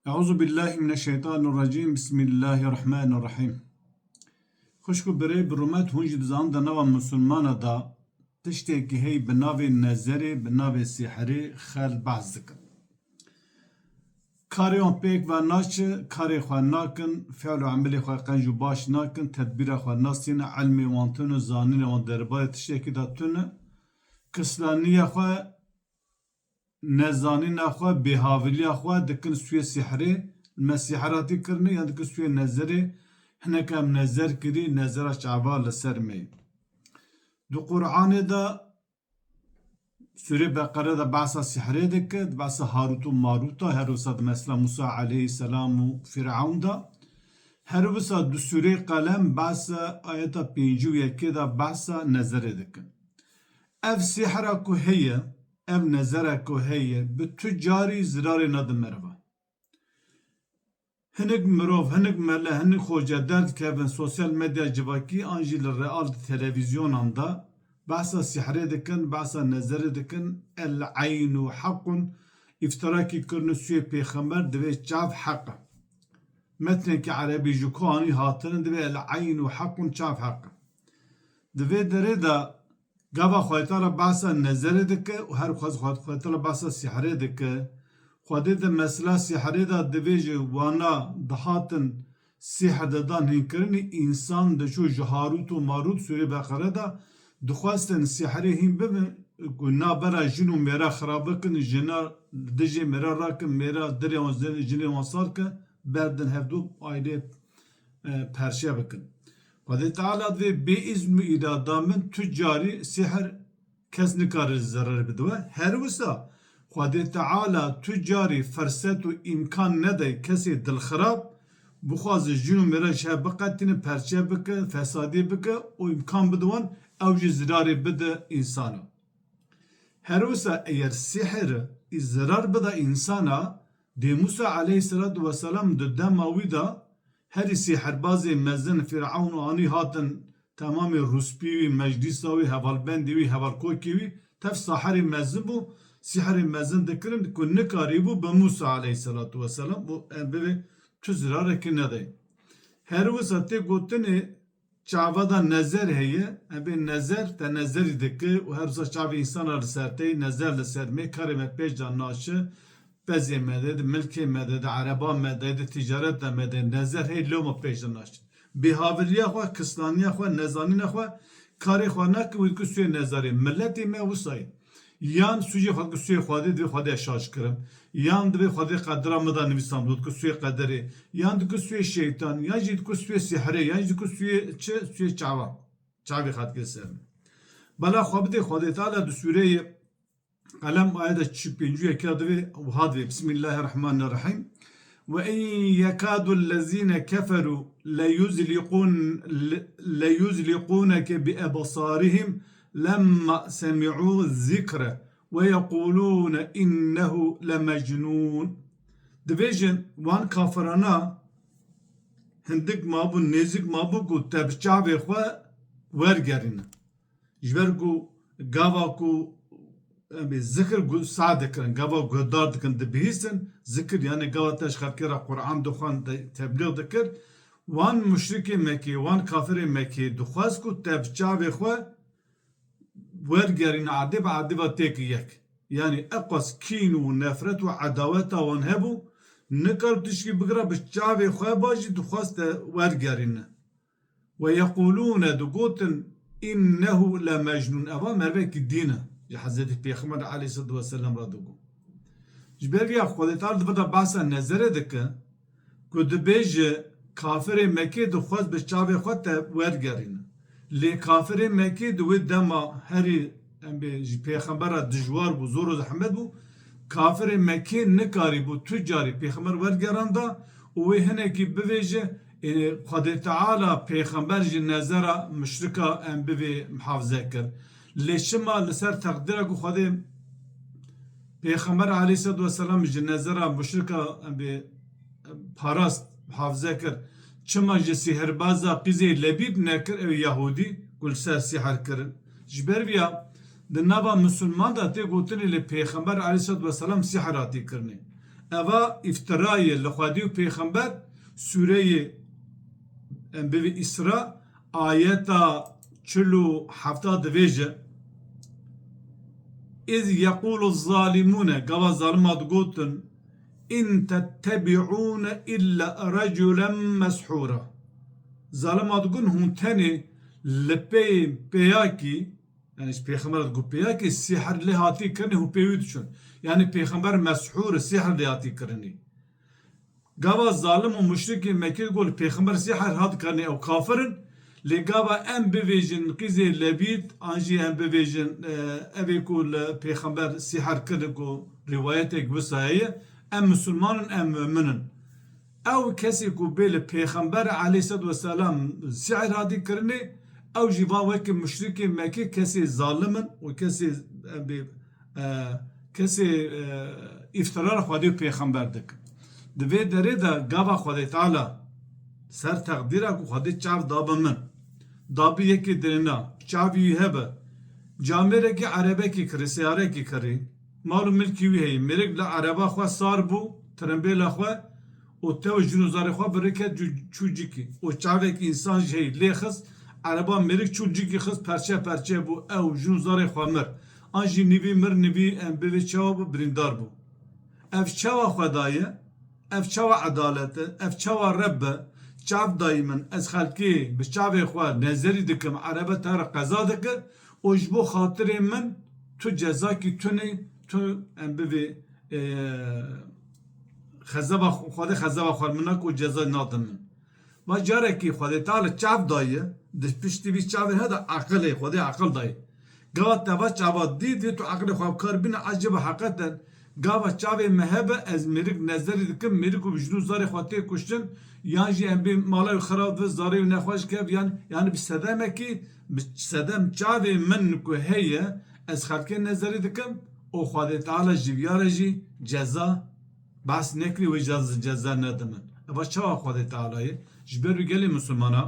Euzu billahi mineşşeytanirracim. Bismillahirrahmanirrahim. Xoşku birey bi rumet hûn jî dizan da nava Müslümana da tiştekî hey bi navê nezerê, bi navê sîherê xel behs dikin. Karê wan pêk ve naçe, karê xwe nakin, fe'l û emelê xwe qenc û baş nakin, tedbîra xwe nasîne, ilmê wan tune, zanînê wan derbarê tiştekî da tune, kislaniya xwe nezanîna xwe, bêhaviliya xwe dikin sûyê sîherê, me sîheratî kirine yan dikin sûyê nezerê, hinek em nezer kirî, nezera çava li ser me. Di Qur'anê de Sûre Beqere de behsa sîherê dike, behsa Harût û Marûta, her wisa di mesela Musa aleyhisselam û Fir'awn da. Her wisa di sûreyê Qalem behsa ayeta pêncî û yekê de behsa nezerê dikin. Ev sîhera ku heye, ev nezera ku heye, bi tu carî zirarê nadin merva. Hinek mirov, hinek mele, hinek hoca derdikevin sosyal medya civakî an jî li real televîzyonan da behsa sîherê dikin, behsa nezerê dikin, el aynu haqqun îftirakî kirine sûyê pêxember divê çav heqe. Metnekî erebî ji ku anî hatinin divê el aynu haqqun çav heqe. Divê derê de gava xwedîtara behsa nezerê dike û her xwedîtara behsa sîherê dike. Xwedê de mesela sîherê de divê ji wana dihatin sîher dedan hînkirinî însan diçû ji Harût û Marût Sûrê Beqere de dixwastin sîherê hîn bibin ku nabera jin û mêra xirab bikin, jina dijî mêra rakin, mêra dirê wan jinê wan sarke, berdin hevdû ailê perşe bikin. Xwedê Teala divê bêîzn û îrada min tu carî sîher kes nikare zarar bidiwe. Her wisa Xwedê Teala tu carî ferset û îmkan nede kesê dilxirab bixwaze jin û mêra ji hev biqetîne, perçe bike, fesadî bike û îmkan bide wan ew jî zirarê bide însana. Her wisa eger sîher zarar bide însana, dê Musa aleyhisselatu vesselam di dema wî da herî sîherbazê mezin Fir'awn û anî hatin temamê rûspî wî, meclîsa wî, hevalbendê wî, hevalkokê wî tev saherê mezin bû, sîherê mezin dikirin ku nikarîbû bi Musa aleyhisselatu vesselam û em bibê tu zirarekî nede. Her wisa tê gotinê çava da nezer heye, em bê nezer te nezerî dike û her wisa çavê însana li ser tê, nezer li ser me, karê me pêş de naşe, bezê me de, di milkê me de, di ereba me de, di tîcaret de me de, nezer hey loma pêş de naşe. Bêhaviliya xwe, kislaniya xwe, nezanîna xwe, karê xwe nake wî dike sûyê nezarê. Milletê me wisa ye. Yan sûcê xwe dike sûyê Xwedê divê Xwedê şaş kirim. Yan divê Xwedê qedira me da nivîsan dike sûyê qederê. Yan dike sûyê şeytan, yan jî dike sûyê sîherê, yan jî dike sûyê çi? Sûyê çava. Çavê xwe dike ser me. Bela xwe bidê Xwedê Teala di sûreyê Qalem ayeta çi pêncû yekê divê wiha divê Bismillahirrahmanirrahim. وَاِنْ يَكَادُ الَّذ۪ينَ كَفَرُوا لَيُزْلِقُونَكَ بِأَبَصَارِهِمْ لَمَّا سَمِعُوا الذِّكْرَ وَيَقُولُونَ اِنَّهُ لَمَجْنُونَ. Dibêjin wan kafirana hindik mabû, nêzik mabû ku te bi çavê xwe wergerîne. Ji ber ku gava ku zikir sa dikirin, gava guhdar dikin, dibihîstin, zikir yani gava te ji xelkêra Qur'an dixwan, tebliğ dikir, wan müşrikê Mekî, wan kafirê Mekî dixwaz ku te bi çavê xwe wergerîne erdê bi erdêva têkî yek. Yani eqas kîn û nefret û edaweta wan hebû, nikar tişkî bigire bi çavê xwe bajî dixwaz te wergerîne. Ve yeqûlûne digotin innehu lemecnûn. Eva mervekî dîn e. Hazreti Peygamber aleyhissalatu vesselam ra digo. Ji ber vîya Xwedê Teala divida behsa nezerê dike ku dibêje kafirê Mekî dixwaz bi çavê xwe te wergerîne. Lê kafirê Mekî di wê dema herî em bê ji pêxembera dijwar bû, zor û zehmet bû, kafirê Mekî nikarîbû tu carî pêxember wergeran da û wê hinekî bivêje Xwedê Teala pêxember ji nezera müşrika em bivê mihafze kir. Lê şima li ser teqdîra ku Xwedê Pêxember aleyhissalatu vesselam ji nezera müşrika em bê parast mihafze kir, çima ji sîherbaza qîzê Lebîb nekir ew Yahudî ku li ser sîher kirin. Ji ber vîya di nava Müslüman da tê gotinê lê Pêxember aleyhissalatu vesselam sîher hatî kirinê. ava iftirayı lixwedî û pêxember Sûreyê em bivê İsra ayeta 47 divêje İz yekûlu zâlimûne gava zalima digotin in tettebi'ûne illa reculen meshûra zalima digon hûn tenê li pê pêyakî yani pêxember digo pêyakî sîher lê hatî kirinê hûn pê wî diçûn yani pêxember meshûr sîher lê hatî kirinê gava zalim û müşrikê Mekkê gol pêxember sîher hat kirinê ew kafirin lê gava em bivêjin qîzê lebît an jî em bivêjin evê ku li pêxember sîher kir ku rîwayetek wisa heye em Müslümanin em müminin ew kesê ku bê li pêxember aleyhisselatü vesselam sîher hatî kirinê ew jî va wekî müşrikê Mekkê kesê zalimin û kesê îftira Xwedî û pêxember dikin di vê derê de gava Xwedê Teala ser teqdîra ku Xwedê çav dabe min dabî yekê dirêna çavî wî hebe camêrekî erebekî kirî seyarekî kirî mal û milkî wî heye mêrik li ereba xwe sar bû tirembêla xwe û tew ji nûzarê xwe biriket çû cikî û çavekî însan jî heye lê xist ereba mêrik çû cikî xist perçe perçe bû ew ji nûzarê xwe mir an jî nivî mir nivî em bivê çawa bû birîndar bû ev çawa xweda ye ev çawa edalet e ev çawa reb be çav dayî min ez xelkê bi çavê xwe nezerî dikim erebe te re qeza dikir û ji bo xatirê min tu cezakî tunê tu em bivê xezeba Xwedê xezeba xwe min nak û ceza nadin min va carekî Xwedê Teala çav daye di piştî vî çavê hede eqilê Xwedê eqil daye gava te va çava dîdî tu eqilê xwe bikar bîne ecêbe heqeten gava çavê me hebe ez mêrik nezerî dikim mêrik û ji nû zarê xwe tê kuştin yan jî em bê mala wî xirab ve zarê wî nexweş kev yani bi sedemekî bi sedem çavê min ku heye ez xelkê nezerî dikim û Xwedê Teala ji vîya re jî ceza behs nekirî wê ceza nede min eva çawa Xwedê Tealayê ji ber wî gelê Müslümana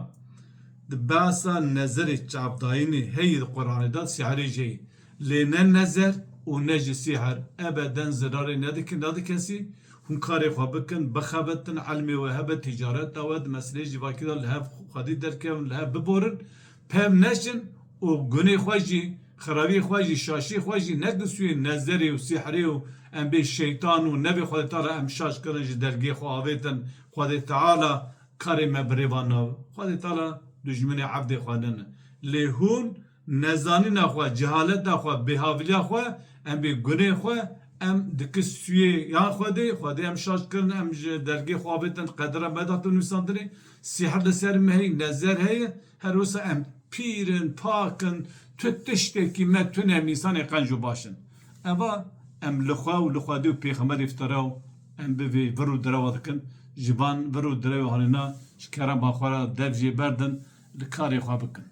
di behsa nezerê çavdayînê heyê di Qur'anê de sîherê jî lê ne nezer û ne jî sîher ebeden zirarê nedikin nedikesî hûn karê xwe bikin bixebitin elmê we hebe tîcareta we di meselê civakî de li hev Xwedî derkevin li hev biborin pev neçin û gunê xwe jî xirabiyê xwe jî şaşî xwe jî nekin sûyê nezerê û sîherê û em bê şeytan û nevê Xwedê Teala em şaş kirin ji dergê xwe avêtin Xwedê Teala karê me birêvan nabe Xwedê Teala dijminê ebdê xwe nene lê hûn nezanîna xwe cehaleta xwe bêhaviliya xwe em bê gunê xwe em dikin sûyê yan Xwedê Xwedê em şaş kirin em ji dergê xwe avêtin qedira me datin nûîsandirê sîher li ser me heye nezer heye her wisa em pîrin pakin tu tiştekî me tune em însanê qenc û başin eva em li xwe û li Xwedê û pêxemberê iftira û em bivê vir û direva dikin ji van vir û direvê hanîna ji kerema xwe re dev jê berdin li karê xwe bikin